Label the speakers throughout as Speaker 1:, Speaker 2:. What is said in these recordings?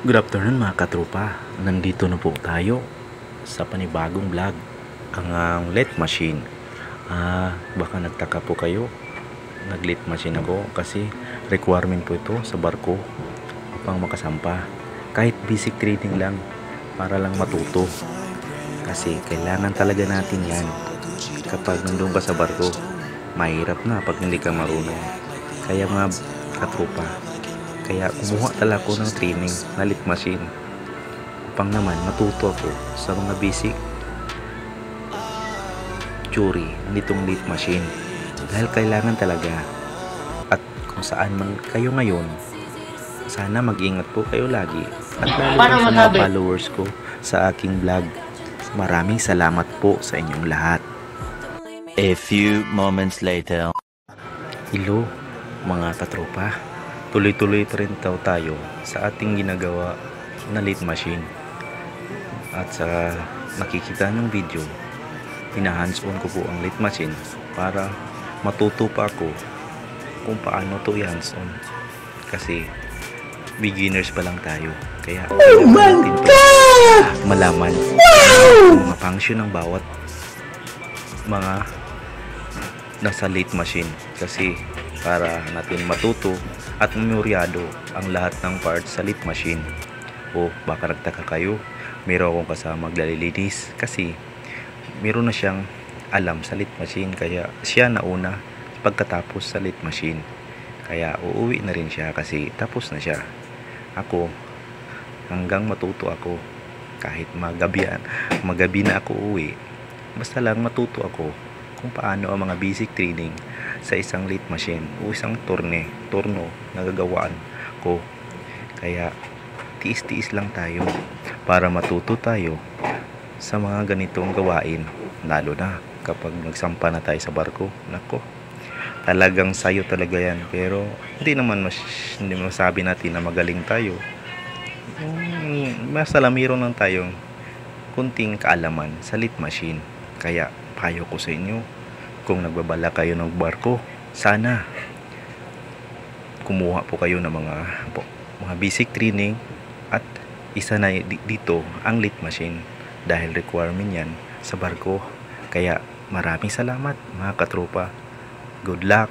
Speaker 1: Good afternoon mga katropa. Nandito na po tayo sa panibagong vlog, ang lead machine. Baka nagtaka po kayo, nag-lead machine ako kasi requirement po ito sa barko upang makasampa. Kahit basic training lang para lang matuto. Kasi kailangan talaga natin yan. Kapag nandun ka sa barko, mahirap na pag hindi ka marunong. Kaya mga katropa, kaya kumuha talaga ako ng training na lead machine upang naman matuto ako sa mga basic theory nitong lead machine, dahil kailangan talaga. At kung saan man kayo ngayon, sana mag-ingat po kayo lagi, at lalo na sa mga followers ko sa aking vlog. Maraming salamat po sa inyong lahat.
Speaker 2: A few moments later.
Speaker 1: Hello mga katropa, tuloy-tuloy pa rin tayo sa ating ginagawa na lead machine. At sa nakikita nyong video, hinahands on ko po ang lead machine para matuto pa ako kung paano to i-hands on, kasi beginners pa lang tayo. Kaya kailangan natin to malaman ang mga function ng bawat mga nasa lead machine, kasi para natin matuto at memoryado ang lahat ng parts sa lead machine. O baka nagtaka kayo, meron akong kasama maglilinis kasi meron na siyang alam sa lead machine, kaya siya nauna pagkatapos sa lead machine. Kaya uuwi na rin siya kasi tapos na siya. Ako hanggang matuto ako, kahit magabi na ako uwi, basta lang matuto ako kung paano ang mga basic training sa isang lead machine o isang turno na gagawaan ko. Kaya tiis-tiis lang tayo para matuto tayo sa mga ganitong gawain, lalo na kapag nagsampa na tayo sa barko. Nako, talagang sayo talaga yan. Pero hindi masabi natin na magaling tayo. Basta lang mayroon lang tayong kunting kaalaman sa lead machine. Kaya payo ko sa inyo, kung nagbabala kayo ng barko, sana kumuha po kayo ng mga basic training, at isa na dito ang lead machine, dahil requirement yan sa barko. Kaya maraming salamat mga katropa. Good luck.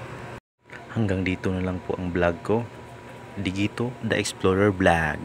Speaker 1: Hanggang dito na lang po ang vlog ko. Digito The Explorer Vlog.